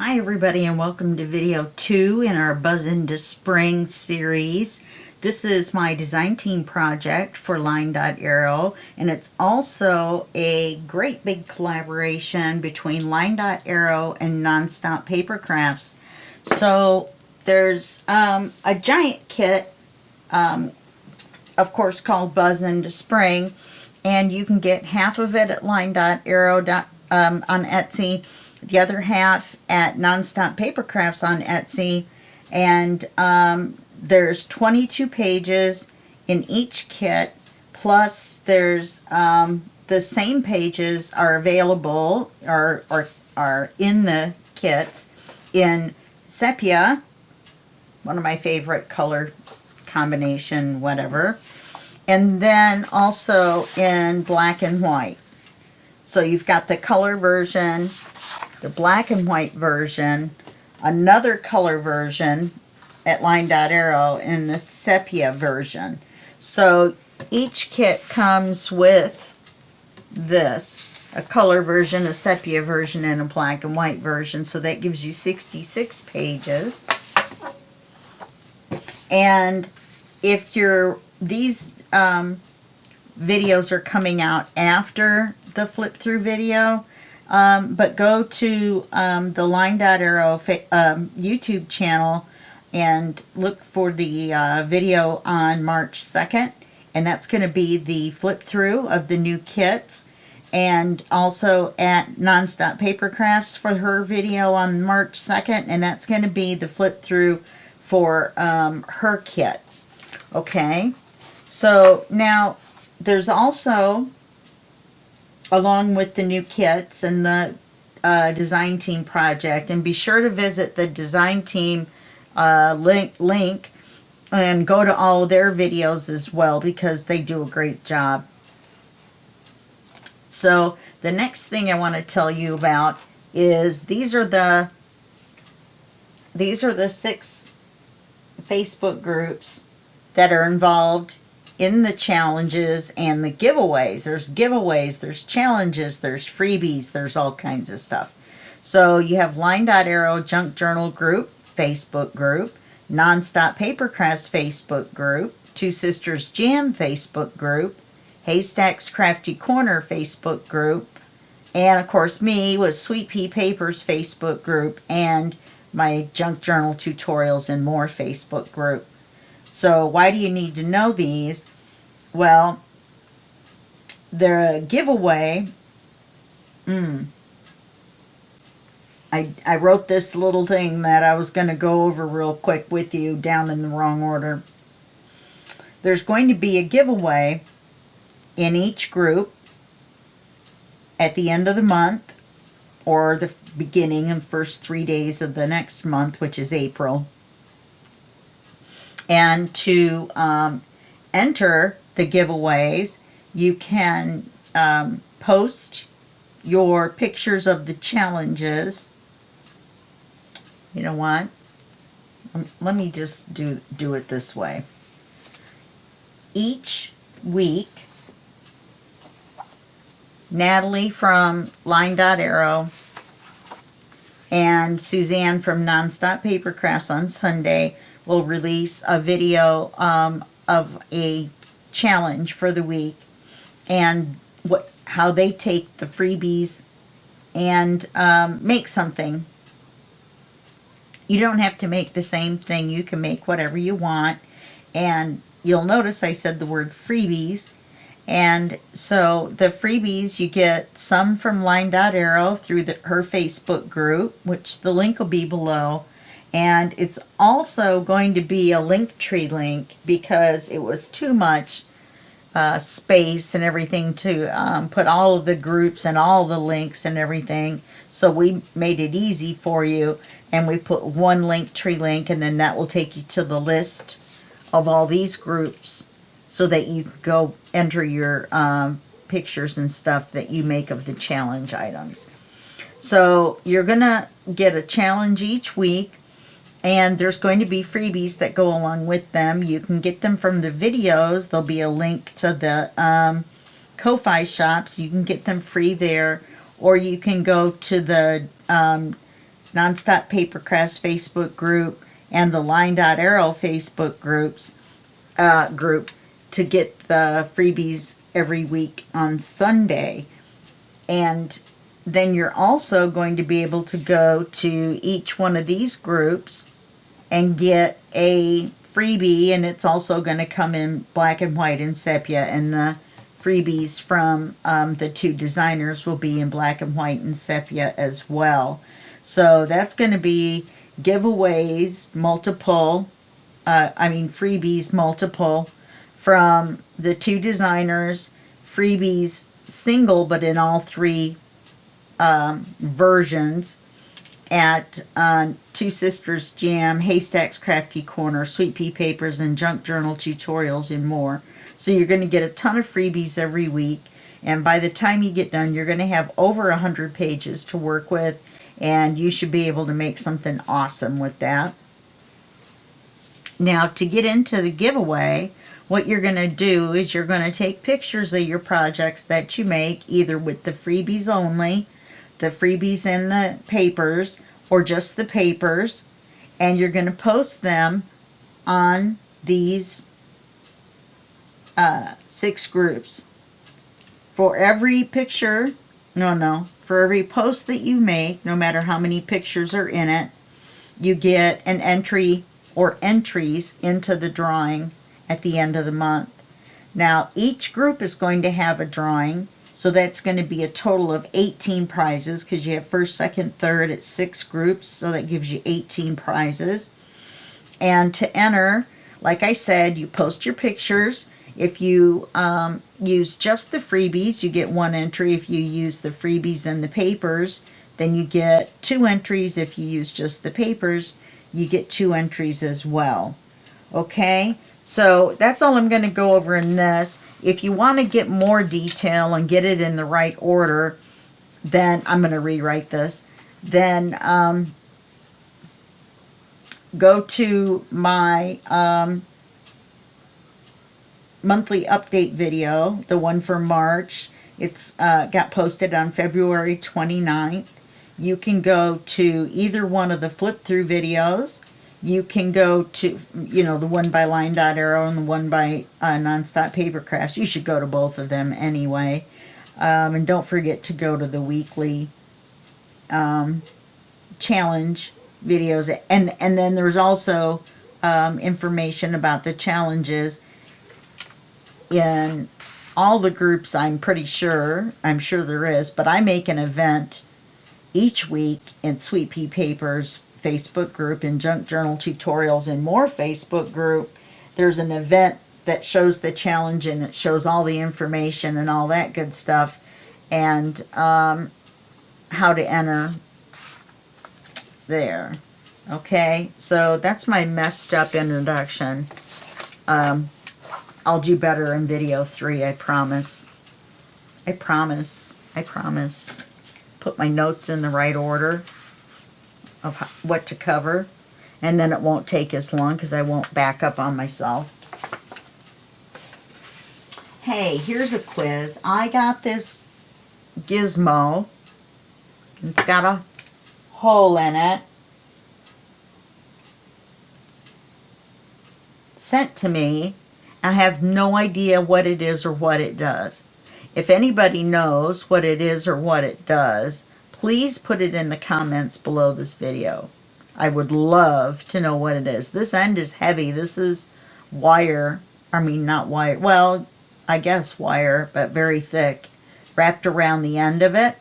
Hi everybody, and welcome to video 2 in our Buzz into Spring series. This is my design team project for LineDotArrow, and it's also a great big collaboration between LineDotArrow and Nonstop Papercrafts. So there's a giant kit, of course, called Buzz into Spring, and you can get half of it at LineDotArrow on Etsy, the other half at Nonstop Papercrafts on Etsy, and there's 22 pages in each kit, plus there's the same pages are available or are in the kits in Sepia, one of my favorite color combination, whatever, and then also in black and white. So you've got the color version, the black and white version, another color version at LineDotArrow, and the Sepia version. So each kit comes with this, a color version, a sepia version, and a black and white version. So that gives you 66 pages. And if these videos are coming out after the flip through video, but go to the LineDotArrow YouTube channel and look for the video on March 2nd, and that's going to be the flip through of the new kits, and also at Nonstop Papercrafts for her video on March 2nd, and that's going to be the flip through for her kit. Okay, so now there's also, along with the new kits and the design team project, and be sure to visit the design team link and go to all of their videos as well, because they do a great job. So the next thing I want to tell you about is these are the 6 Facebook groups that are involved in the challenges and the giveaways. There's challenges, there's freebies, there's all kinds of stuff. So you have LineDotArrow Junk Journal group, Facebook group, Nonstop Papercrafts Facebook group, Two Sisters Jam Facebook group, Haystacks Crafty Corner Facebook group, and of course me with Sweet Pea Papers Facebook group, and my Junk Journal Tutorials and More Facebook group. So why do you need to know these? Well, they're a giveaway. I wrote this little thing that I was going to go over real quick with you down in the wrong order. There's going to be a giveaway in each group at the end of the month, or the beginning and first 3 days of the next month, which is April. And to enter the giveaways, you can post your pictures of the challenges. You know what? Let me just do it this way. Each week, Natalie from LineDotArrow and Suzanne from Nonstop Papercrafts on Sunday will release a video of a challenge for the week, and how they take the freebies and make something. You don't have to make the same thing. You can make whatever you want, and you'll notice I said the word freebies. And so the freebies, you get some from LineDotArrow through her Facebook group, which the link will be below. And it's also going to be a Linktree link, because it was too much space and everything to put all of the groups and all the links and everything. So we made it easy for you, and we put one Linktree link, and then that will take you to the list of all these groups, so that you can go enter your pictures and stuff that you make of the challenge items. So you're gonna get a challenge each week, and there's going to be freebies that go along with them. You can get them from the videos. There'll be a link to the Ko-Fi shops. You can get them free there, or you can go to the Nonstop Papercrafts Facebook group and the LineDotArrow Facebook group to get the freebies every week on Sunday. And then you're also going to be able to go to each one of these groups and get a freebie, and it's also going to come in black and white and sepia, and the freebies from the two designers will be in black and white and sepia as well. So that's going to be giveaways, freebies multiple from the two designers, freebies single but in all three versions at Two Sisters Jam, Haystacks Crafty Corner, Sweet Pea Papers, and Junk Journal Tutorials and more. So you're going to get a ton of freebies every week, and by the time you get done, you're going to have over 100 pages to work with, and you should be able to make something awesome with that. Now, to get into the giveaway, what you're going to do is you're going to take pictures of your projects that you make, either with the freebies only, the freebies and the papers, or just the papers, and you're going to post them on these 6 groups. For every picture, for every post that you make, no matter how many pictures are in it, you get an entry or entries into the drawing at the end of the month. Now, each group is going to have a drawing, so that's going to be a total of 18 prizes, because you have first, second, third at 6 groups, so that gives you 18 prizes. And to enter, like I said, you post your pictures. If you use just the freebies, you get 1 entry. If you use the freebies and the papers, then you get 2 entries. If you use just the papers, you get 2 entries as well. Okay, so that's all I'm going to go over in this. If you want to get more detail and get it in the right order, then I'm going to rewrite this. Then go to my monthly update video, the one for March. It's got posted on February 29th. You can go to either one of the flip through videos. You can go to, the one by LineDotArrow and the one by Nonstop Papercrafts. You should go to both of them anyway. And don't forget to go to the weekly challenge videos. And then there's also information about the challenges in all the groups, I'm sure there is, but I make an event each week in Sweet Pea Papers Facebook group, in Junk Journal Tutorials and More Facebook group. There's an event that shows the challenge, and it shows all the information and all that good stuff, and how to enter there. Okay, so that's my messed up introduction. I'll do better in video 3, I promise. I promise. Put my notes in the right order of what to cover, and then it won't take as long because I won't back up on myself. Hey, here's a quiz. I got this gizmo. It's got a hole in it. Sent to me. I have no idea what it is or what it does. If anybody knows what it is or what it does, please put it in the comments below this video. I would love to know what it is. This end is heavy. This is wire. Not wire. Well, I guess wire, but very thick, wrapped around the end of it,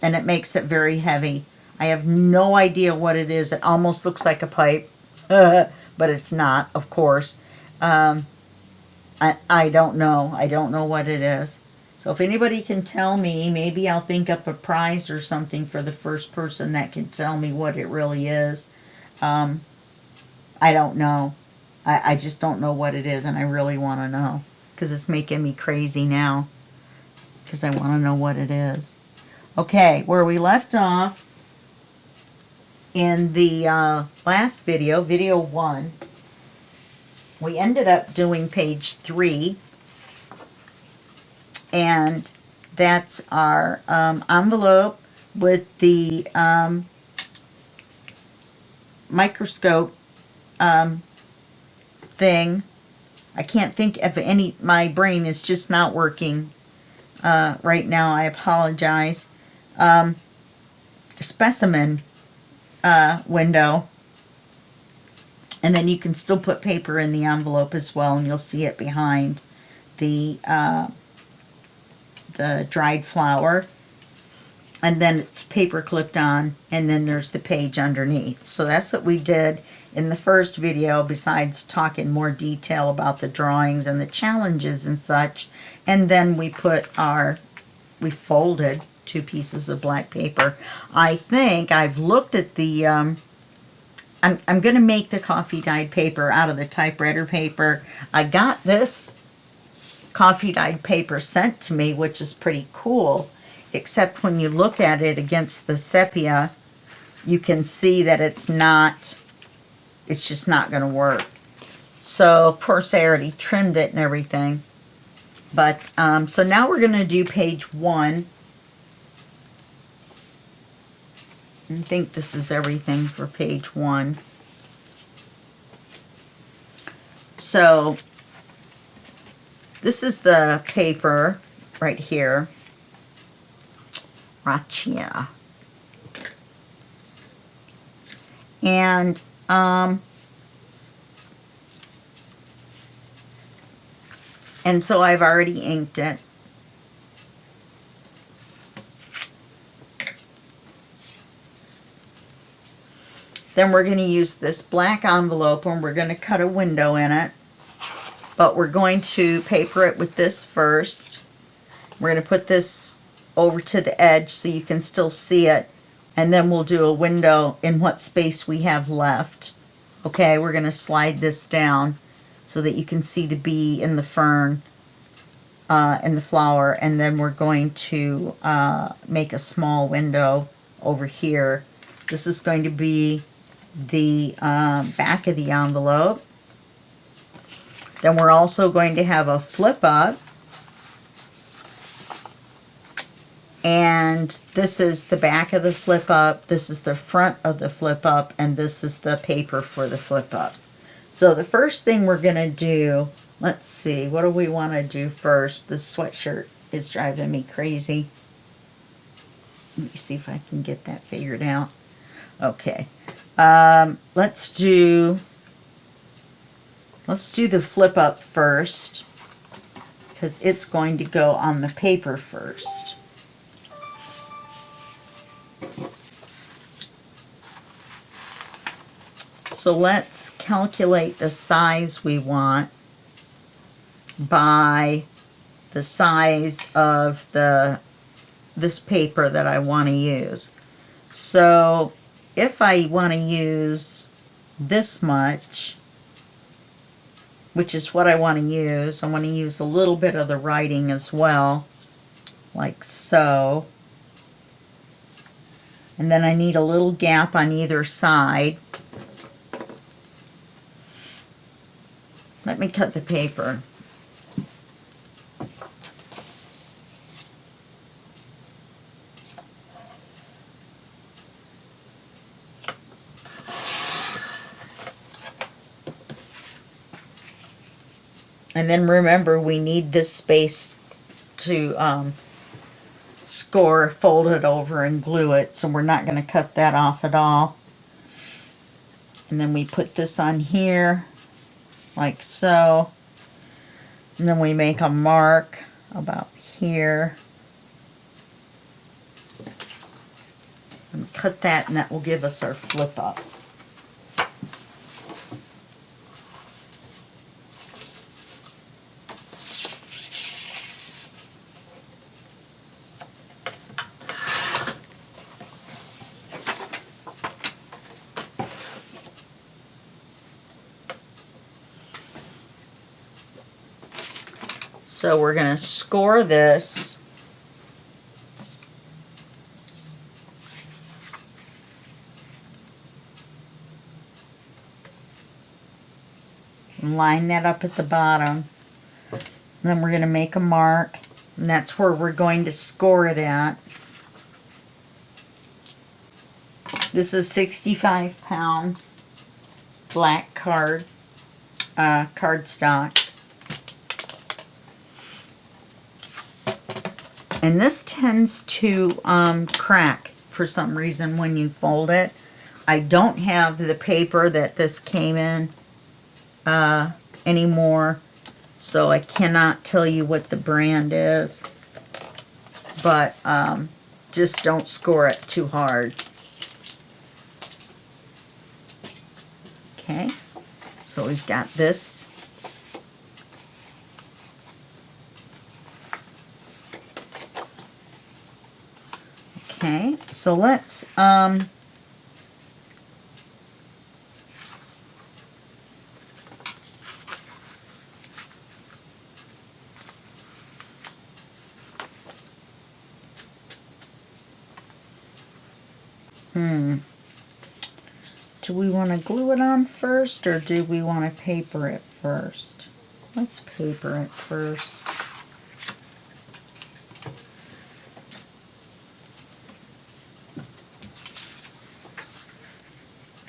and it makes it very heavy. I have no idea what it is. It almost looks like a pipe, but it's not, of course. I don't know. I don't know what it is. So if anybody can tell me, maybe I'll think up a prize or something for the first person that can tell me what it really is. I don't know. I just don't know what it is, and I really want to know, because it's making me crazy now, because I want to know what it is. Okay, where we left off in the last video, video 1, we ended up doing page 3, and that's our envelope with the microscope thing. I can't think of any, my brain is just not working right now. I apologize. Specimen window. And then you can still put paper in the envelope as well, and you'll see it behind the dried flour. And then it's paper clipped on, and then there's the page underneath. So that's what we did in the first video, besides talking more detail about the drawings and the challenges and such. And then we folded 2 pieces of black paper. I think I've looked at the, I'm going to make the coffee dyed paper out of the typewriter paper. I got this coffee dyed paper sent to me, which is pretty cool, except when you look at it against the sepia, you can see that it's just not going to work. So of course I already trimmed it and everything. But so now we're going to do page 1. I think this is everything for page 1. So this is the paper right here. Razzia. And so I've already inked it. Then we're going to use this black envelope and we're going to cut a window in it. But we're going to paper it with this first. We're going to put this over to the edge so you can still see it. And then we'll do a window in what space we have left. Okay, we're going to slide this down so that you can see the bee and the fern and the flower. And then we're going to make a small window over here. This is going to be the back of the envelope. Then we're also going to have a flip up. And this is the back of the flip up, this is the front of the flip up, and this is the paper for the flip up. So the first thing we're going to do, let's see, what do we want to do first? This sweatshirt is driving me crazy. Let me see if I can get that figured out. Okay. Let's do the flip up first, because it's going to go on the paper first. So let's calculate the size we want by the size of this paper that I want to use. So if I want to use this much, which is what I want to use, I want to use a little bit of the writing as well, like so. And then I need a little gap on either side. Let me cut the paper. And then remember, we need this space to score, fold it over, and glue it. So we're not going to cut that off at all. And then we put this on here, like so. And then we make a mark about here. And cut that, and that will give us our flip up. So we're going to score this. And line that up at the bottom. And then we're going to make a mark. And that's where we're going to score it at. This is 65 pound. black cardstock. And this tends to crack for some reason when you fold it. I don't have the paper that this came in anymore, so I cannot tell you what the brand is. But just don't score it too hard. Okay, so we've got this. Okay, so let's do we want to glue it on first, or do we want to paper it first? Let's paper it first.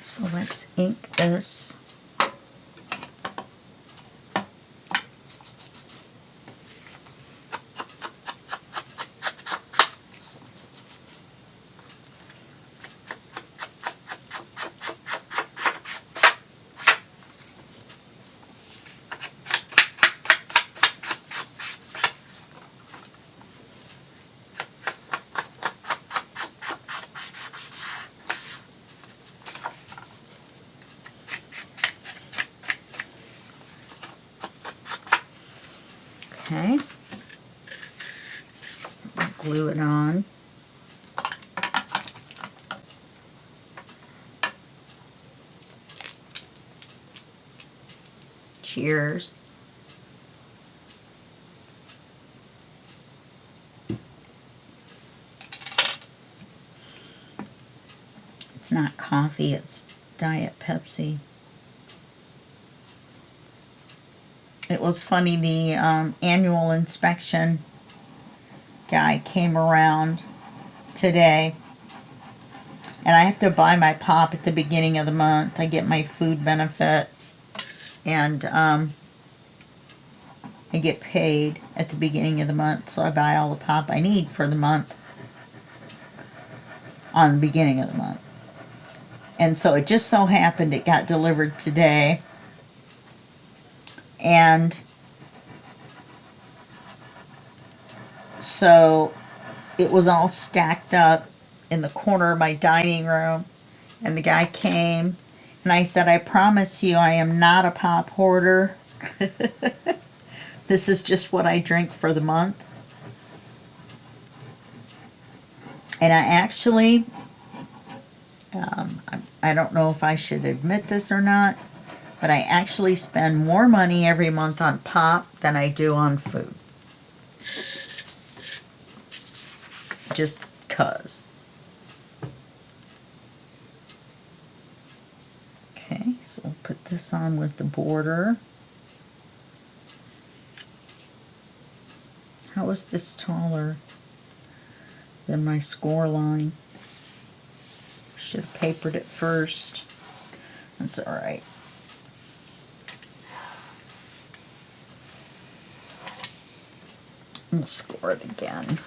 So let's ink this. Okay, glue it on. Cheers. It's not coffee, it's Diet Pepsi. It was funny, the annual inspection guy came around today, and I have to buy my pop at the beginning of the month. I get my food benefit, and I get paid at the beginning of the month, so I buy all the pop I need for the month on the beginning of the month. And so it just so happened it got delivered today, and so it was all stacked up in the corner of my dining room, and the guy came, and I said, I promise you I am not a pop hoarder. This is just what I drink for the month. And I actually, I don't know if I should admit this or not, but I actually spend more money every month on pop than I do on food. Just 'cause. Okay, so we'll put this on with the border. How is this taller than my score line? Should have papered it first. That's all right. We'll score it again.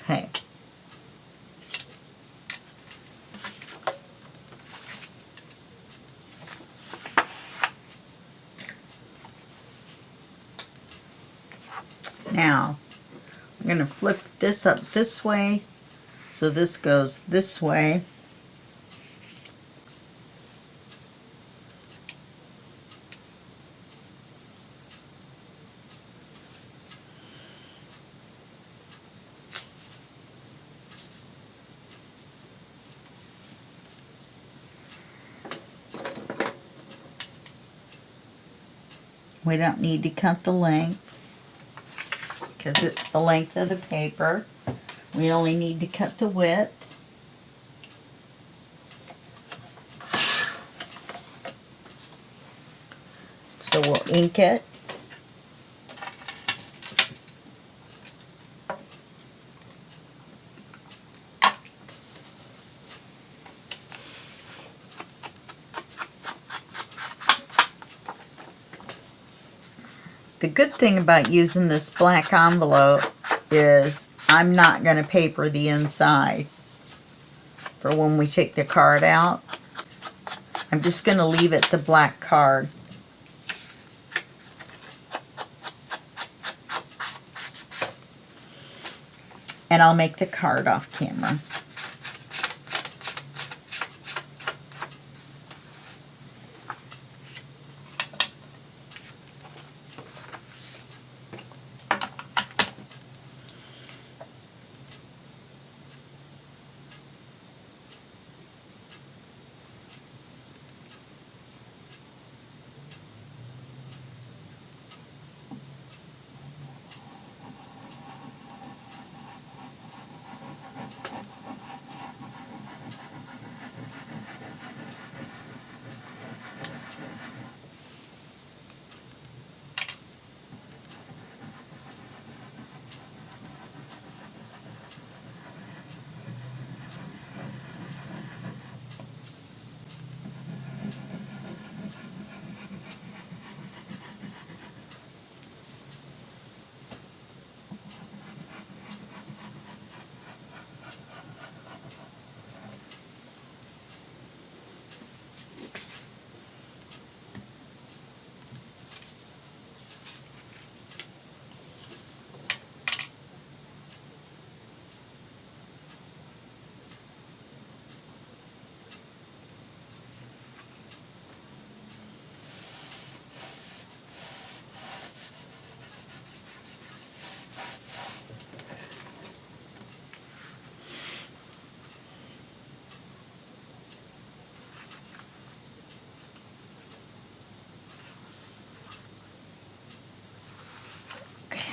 Okay. Now, I'm going to flip this up this way, so this goes this way. We don't need to cut the length because it's the length of the paper. We only need to cut the width. So we'll ink it. The good thing about using this black envelope is I'm not going to paper the inside for when we take the card out. I'm just going to leave it the black card. And I'll make the card off camera.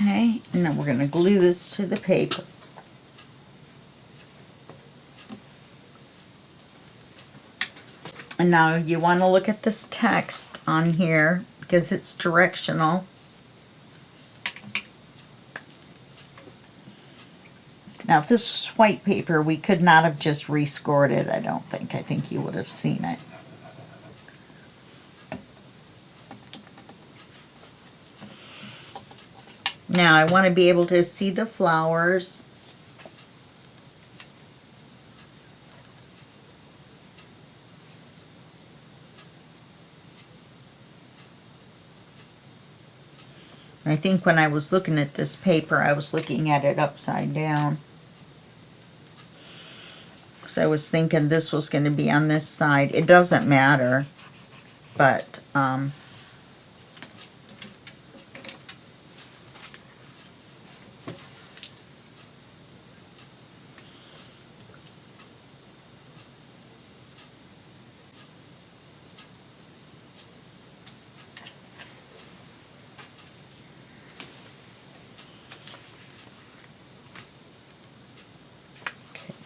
Okay, and then we're going to glue this to the paper. And now you want to look at this text on here because it's directional. Now if this was white paper, we could not have just rescored it, I don't think. I think you would have seen it. Now I want to be able to see the flowers. I think when I was looking at this paper, I was looking at it upside down. So I was thinking this was going to be on this side. It doesn't matter, but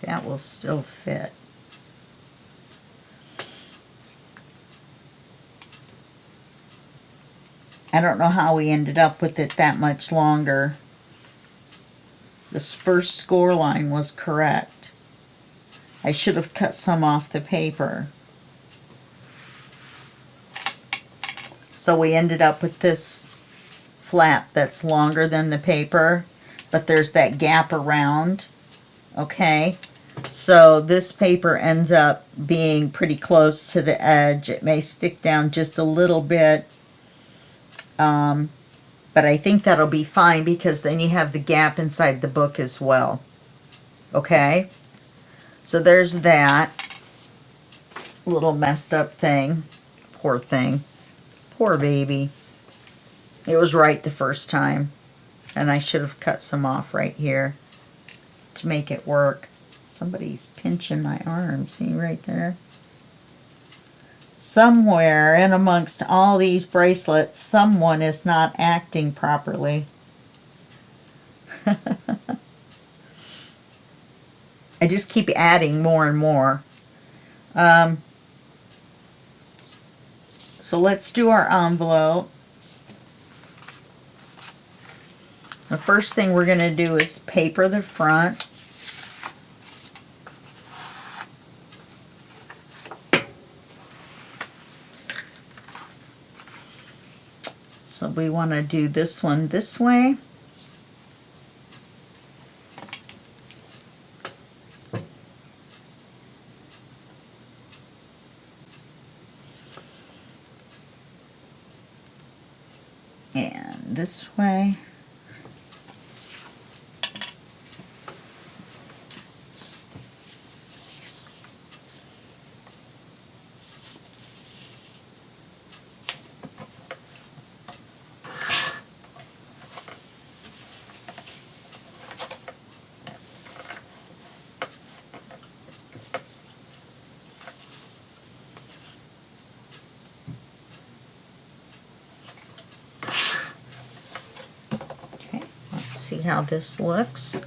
that will still fit. I don't know how we ended up with it that much longer. This first score line was correct. I should have cut some off the paper. So we ended up with this flap that's longer than the paper, but there's that gap around. Okay, so this paper ends up being pretty close to the edge. It may stick down just a little bit, but I think that'll be fine because then you have the gap inside the book as well. Okay, so there's that little messed up thing. Poor thing. Poor baby. It was right the first time, and I should have cut some off right here to make it work. Somebody's pinching my arm, see right there? somewhere in amongst all these bracelets, someone is not acting properly. I just keep adding more and more. So let's do our envelope. The first thing we're going to do is paper the front. So we want to do this one this way. And this way. See how this looks.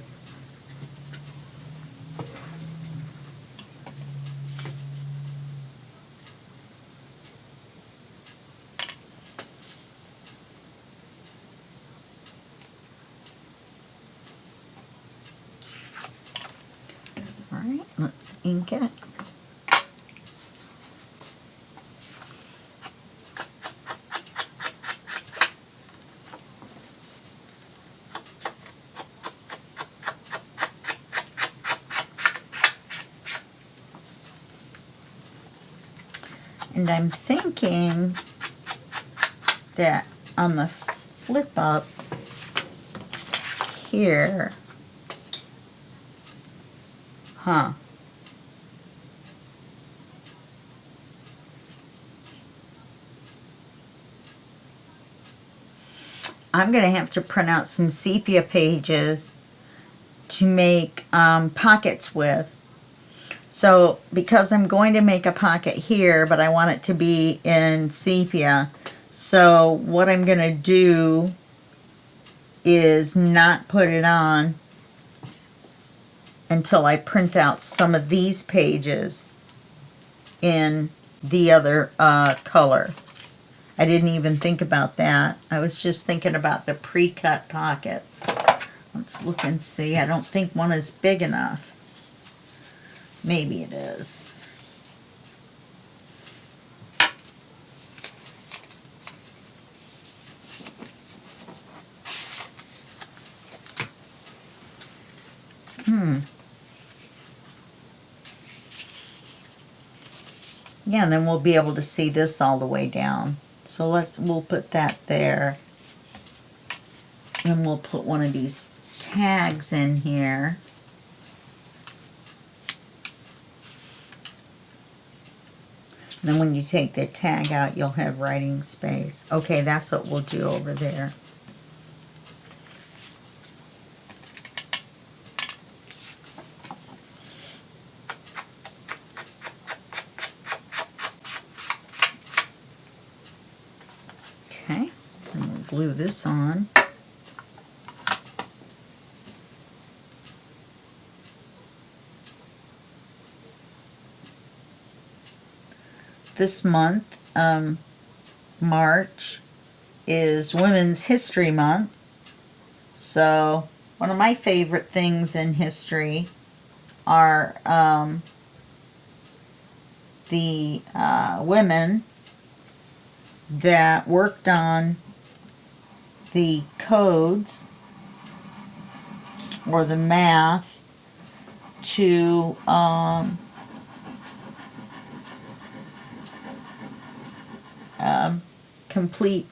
All right, let's ink it. And I'm thinking that on the flip up here, I'm going to have to print out some sepia pages to make pockets with. So because I'm going to make a pocket here, but I want it to be in sepia, so what I'm going to do is not put it on until I print out some of these pages in the other color. I didn't even think about that. I was just thinking about the pre-cut pockets. Let's look and see. I don't think one is big enough. Maybe it is. Yeah, and then we'll be able to see this all the way down. So we'll put that there. And we'll put one of these tags in here. And then when you take the tag out, you'll have writing space. Okay, that's what we'll do over there. Okay, and we'll glue this on. This month, March, is Women's History Month. So one of my favorite things in history are the women that worked on the codes or the math to complete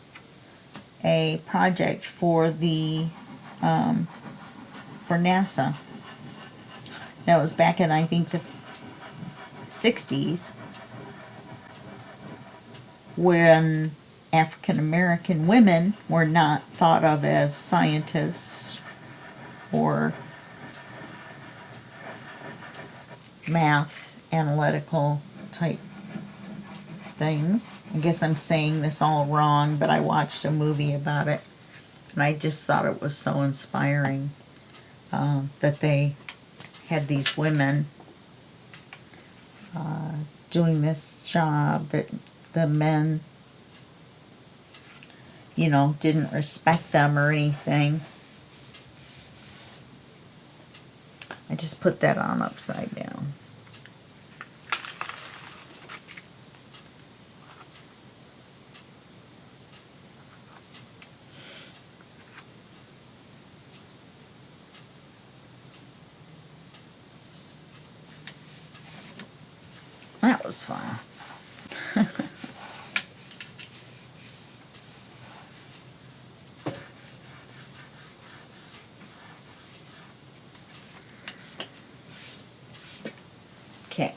a project for the for NASA. That was back in, I think, the 60s, when African American women were not thought of as scientists or math analytical type things. I guess I'm saying this all wrong, but I watched a movie about it, and I just thought it was so inspiring that they had these women doing this job that the men, you know, didn't respect them or anything. I just put that on upside down. That was fun. Okay,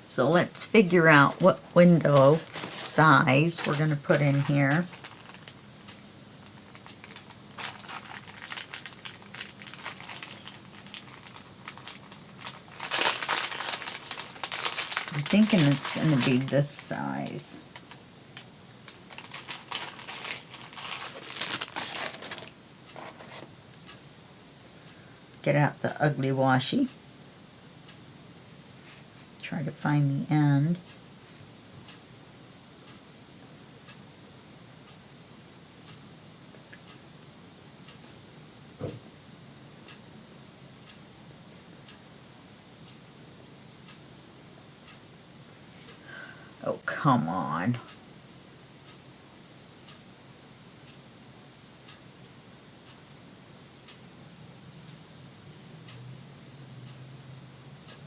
so let's figure out what window size we're going to put in here. I'm thinking it's going to be this size. Get out the ugly washi. Try to find the end. Oh, come on.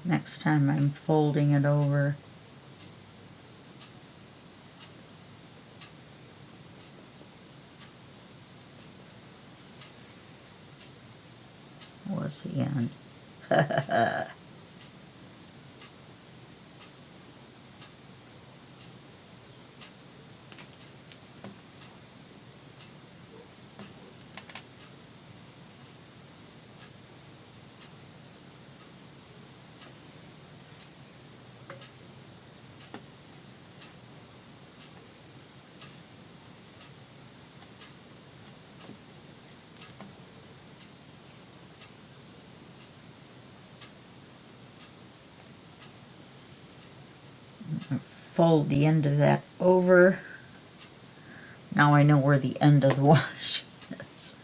Next time I'm folding it over. Was the end. Fold the end of that over. Now I know where the end of the washi is.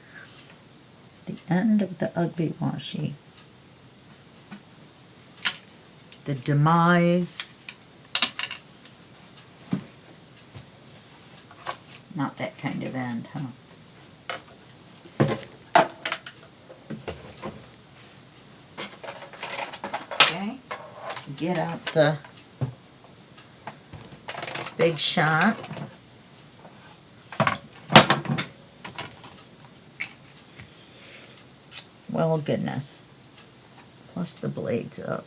The end of the ugly washi. The demise. Not that kind of end, huh? Okay. Get out the Big Shot. Well, goodness. Plus the blades up.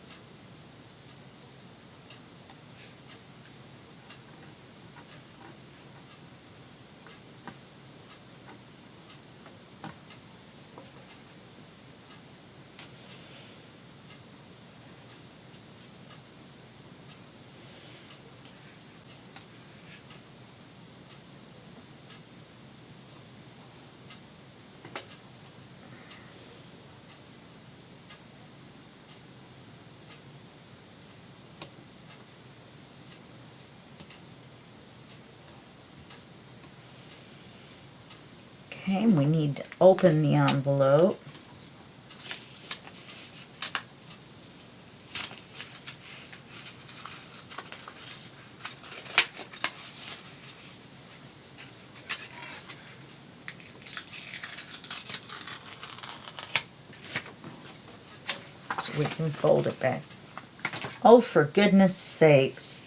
Okay, we need to open the envelope. So we can fold it back. Oh, for goodness sakes.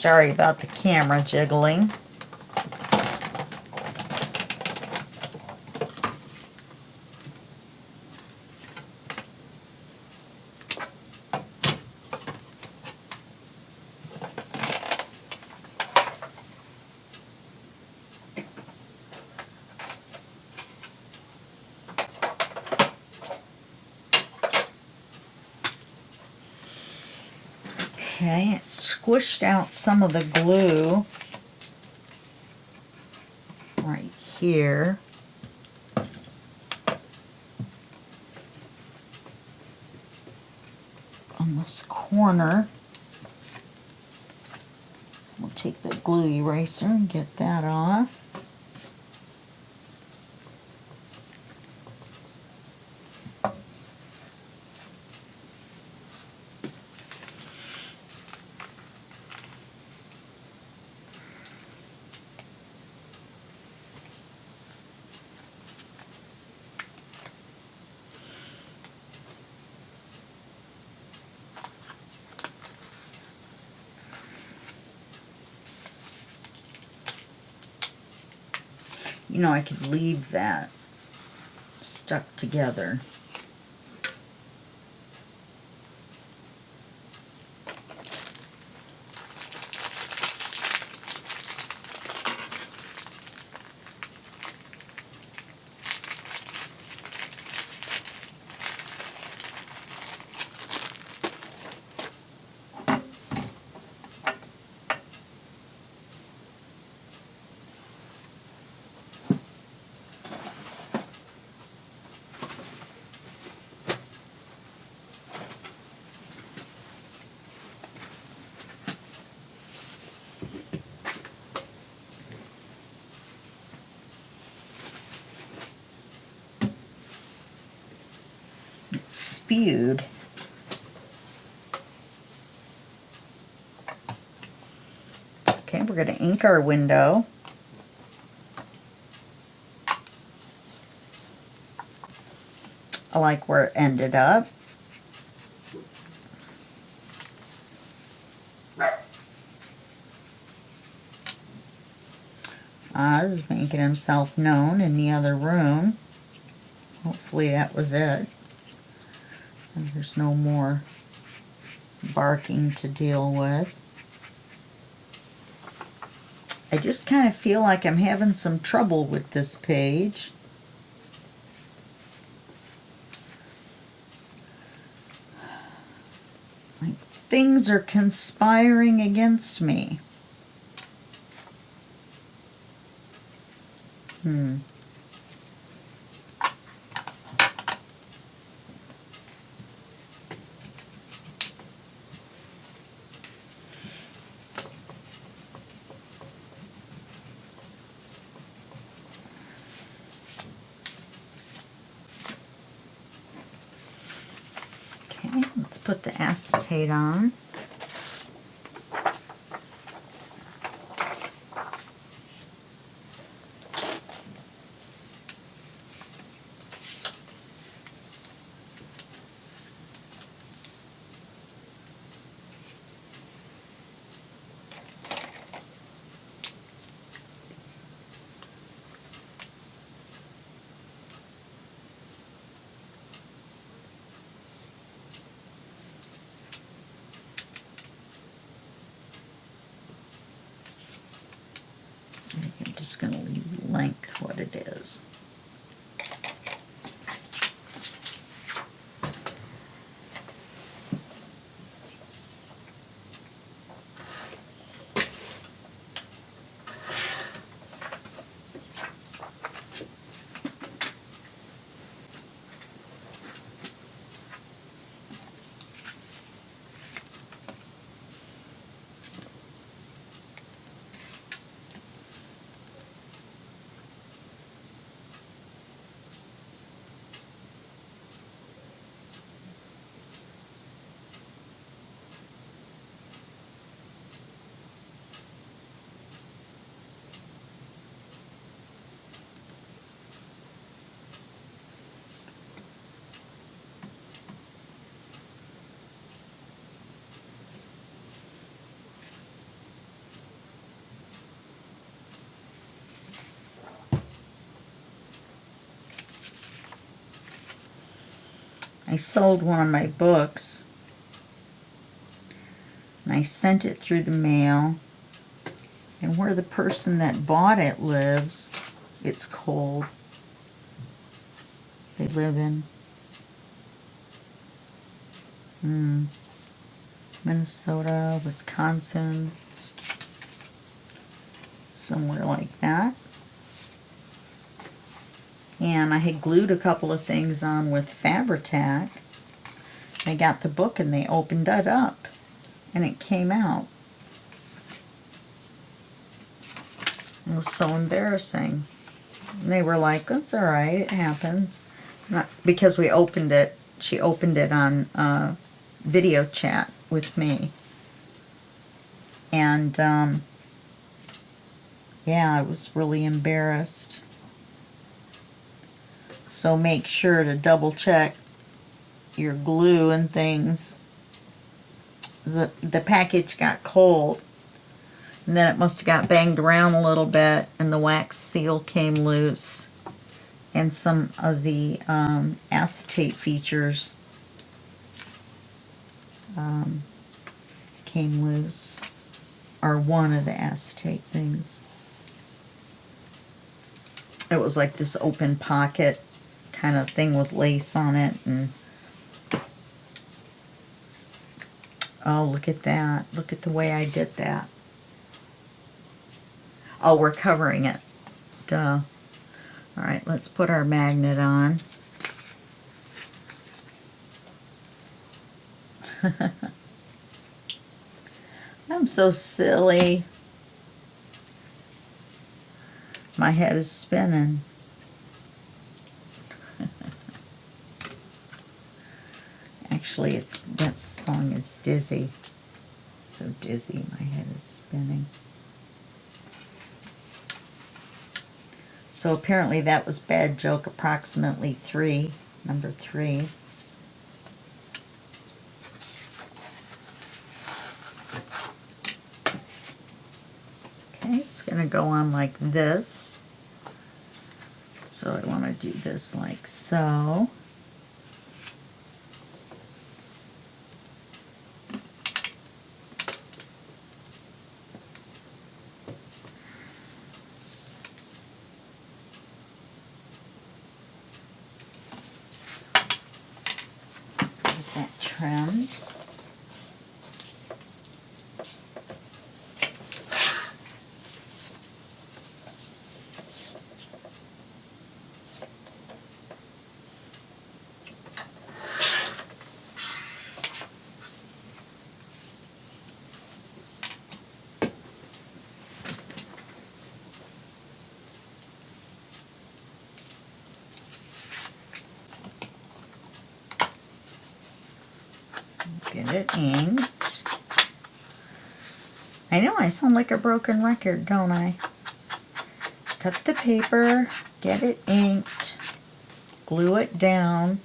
Sorry about the camera jiggling. Okay, it squished out some of the glue right here. On this corner. We'll take the glue eraser and get that off. You know, I could leave that stuck together. It's spewed. Okay, we're going to ink our window. I like where it ended up. Oz making himself known in the other room. Hopefully that was it. And there's no more barking to deal with. I just kind of feel like I'm having some trouble with this page. Like things are conspiring against me. Okay, let's put the acetate on. I'm just going to leave length what it is. I sold one of my books, and I sent it through the mail, and where the person that bought it lives, it's cold. They live in Minnesota, Wisconsin, somewhere like that. And I had glued a couple of things on with Fabri-Tac. They got the book and they opened it up and it came out. It was so embarrassing. And they were like, "That's all right, it happens." Because we opened it, she opened it on video chat with me. And yeah, I was really embarrassed. So make sure to double check your glue and things. The package got cold, and then it must have got banged around a little bit, and the wax seal came loose, and some of the acetate features came loose, or one of the acetate things. It was like this open pocket kind of thing with lace on it, and oh, look at that. Look at the way I did that. Oh, we're covering it. Duh. All right, let's put our magnet on. I'm so silly. My head is spinning. Actually, that song is Dizzy. So dizzy, my head is spinning. So apparently that was bad joke approximately 3, number 3. Okay, it's going to go on like this. So I want to do this like so. Get that trimmed. Get it inked. I know I sound like a broken record, don't I? Cut the paper, get it inked, glue it down.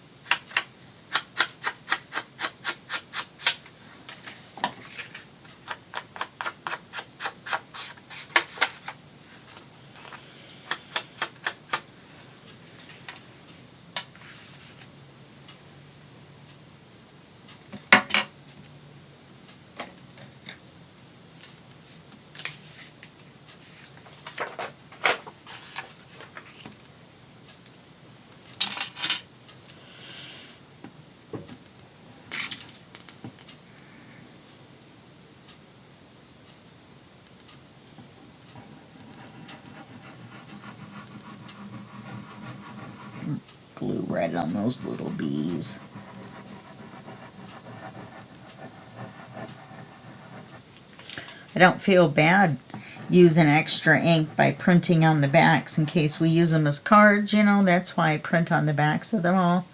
Glue right on those little bees. I don't feel bad using extra ink by printing on the backs in case we use them as cards, you know. That's why I print on the backs of them all,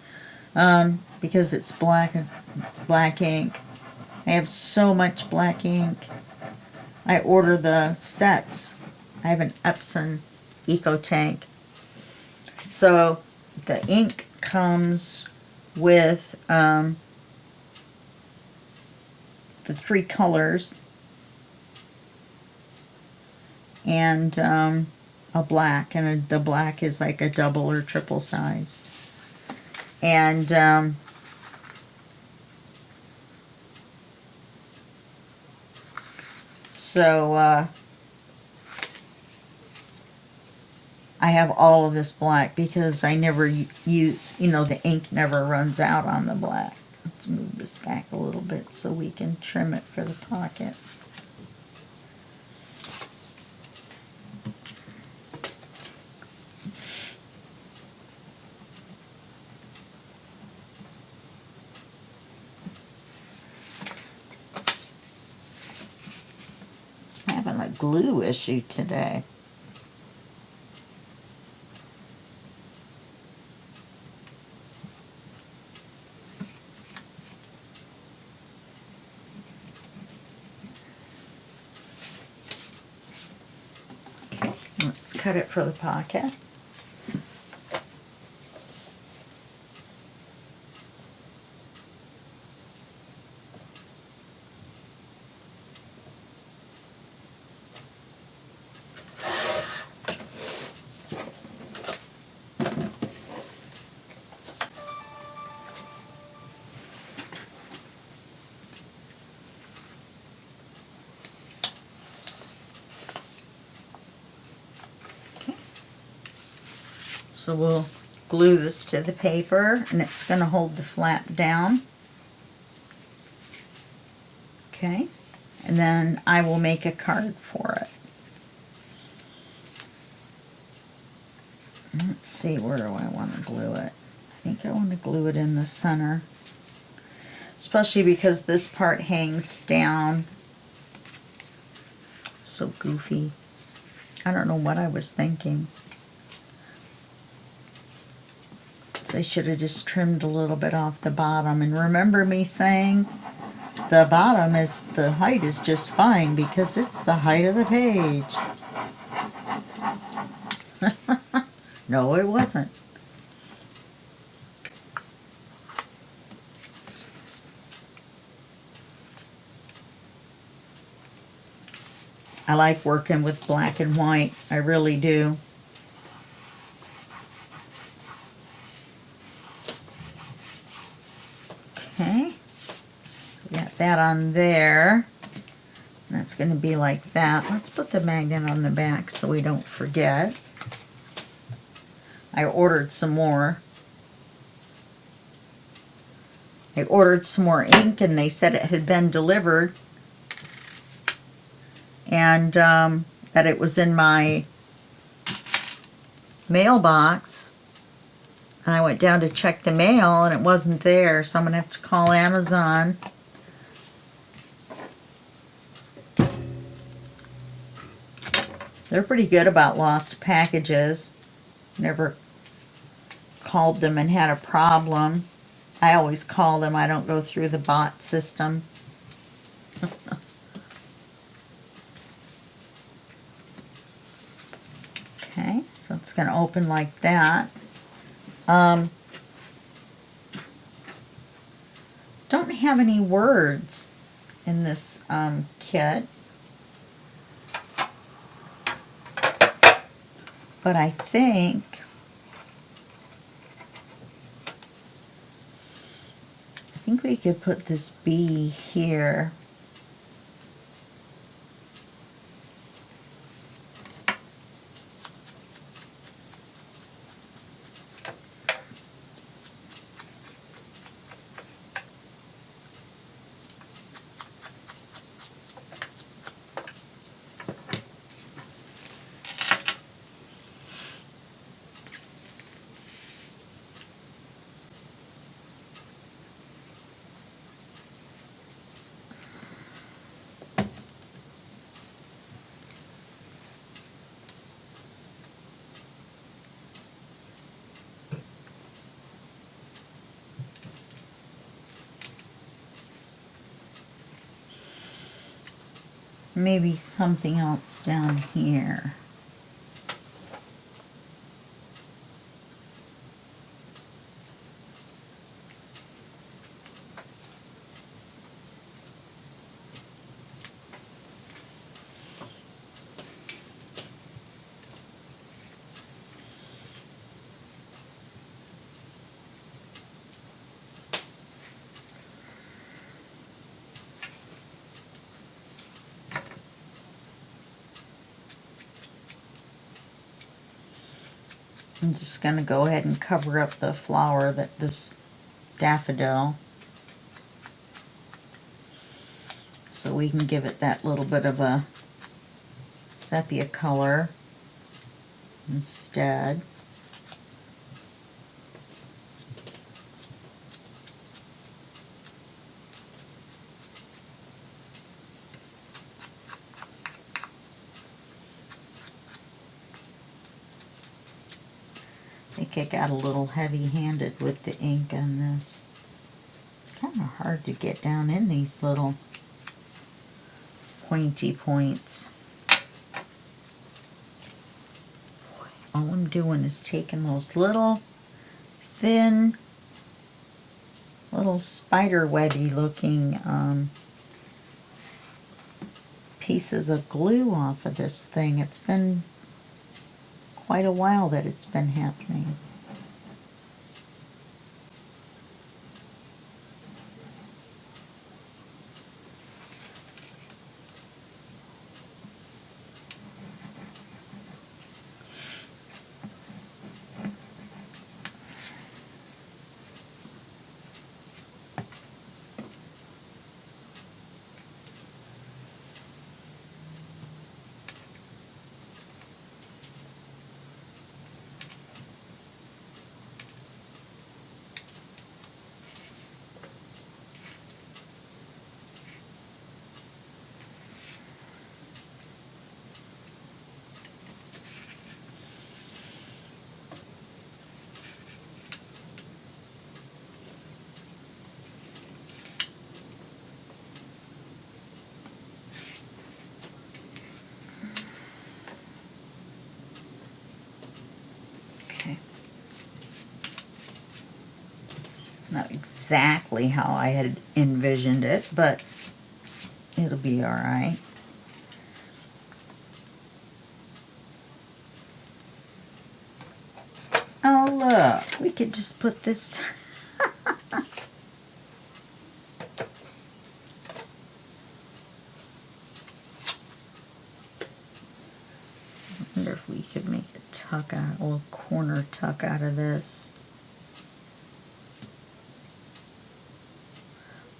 because it's black ink. I have so much black ink. I order the sets. I have an Epson Eco Tank. So the ink comes with the 3 colors and a black, and the black is like a double or triple size. And So I have all of this black because I never use, you know, the ink never runs out on the black. Let's move this back a little bit so we can trim it for the pocket. I'm having a glue issue today. Let's cut it for the pocket. So we'll glue this to the paper, and it's going to hold the flap down. Okay, and then I will make a card for it. Let's see, where do I want to glue it? I think I want to glue it in the center, especially because this part hangs down. So goofy. I don't know what I was thinking. I should have just trimmed a little bit off the bottom. And remember me saying the bottom is, the height is just fine because it's the height of the page. No, it wasn't. I like working with black and white. I really do. Okay. Got that on there. That's going to be like that. Let's put the magnet on the back so we don't forget. I ordered some more. I ordered some more ink and they said it had been delivered. And that it was in my mailbox. And I went down to check the mail and it wasn't there, so I'm going to have to call Amazon. They're pretty good about lost packages. Never called them and had a problem. I always call them. I don't go through the bot system. Okay, so it's going to open like that. Don't have any words in this kit, but I think we could put this B here. Maybe something else down here. I'm just going to go ahead and cover up the flower, that this daffodil, so we can give it that little bit of a sepia color instead. I think I got a little heavy-handed with the ink on this. It's kind of hard to get down in these little pointy points. All I'm doing is taking those little thin, little spider webby looking pieces of glue off of this thing. It's been quite a while that it's been happening. Okay. Not exactly how I had envisioned it, but it'll be all right. Oh, look, we could just put this. I wonder if we could make a tuck out, a little corner tuck out of this.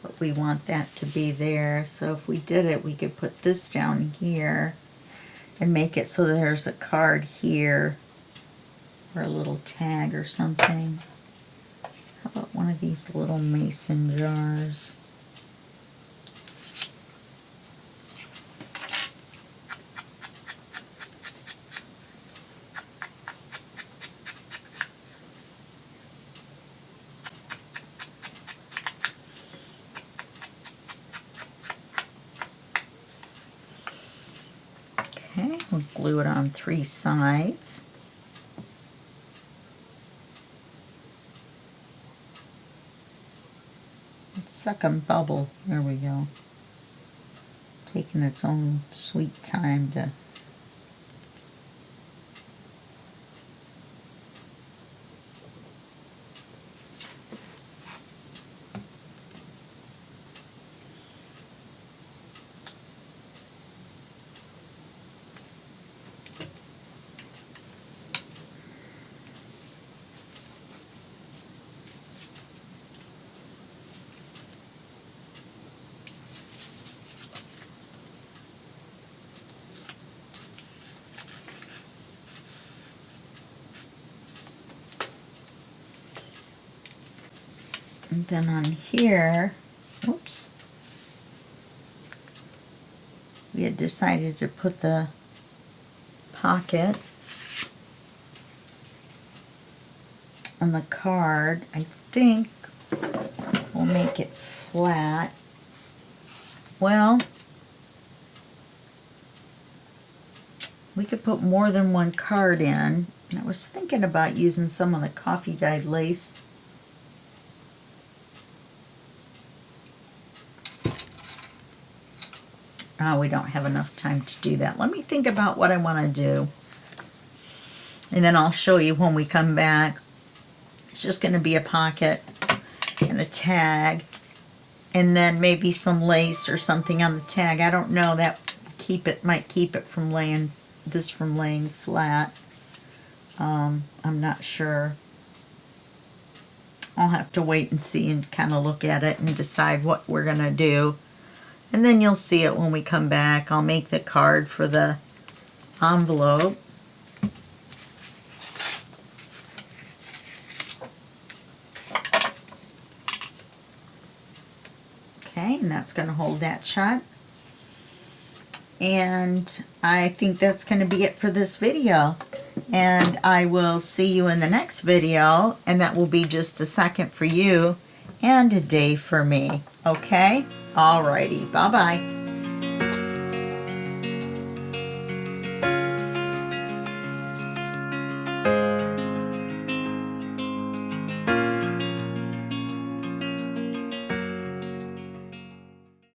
But we want that to be there, so if we did it, we could put this down here and make it so there's a card here or a little tag or something. How about one of these little mason jars? Okay, we'll glue it on 3 sides. Let's suck and bubble. There we go. Taking its own sweet time to and then on here, whoops, we had decided to put the pocket on the card. I think we'll make it flat. Well, we could put more than one card in. And I was thinking about using some of the coffee dyed lace. Oh, we don't have enough time to do that. Let me think about what I want to do. And then I'll show you when we come back. It's just going to be a pocket and a tag. And then maybe some lace or something on the tag. I don't know. That might keep it from laying flat. I'm not sure. I'll have to wait and see and kind of look at it and decide what we're going to do. And then you'll see it when we come back. I'll make the card for the envelope. Okay, and that's going to hold that shut. And I think that's going to be it for this video. And I will see you in the next video, and that will be just a second for you and a day for me. Okay? Alrighty, bye-bye.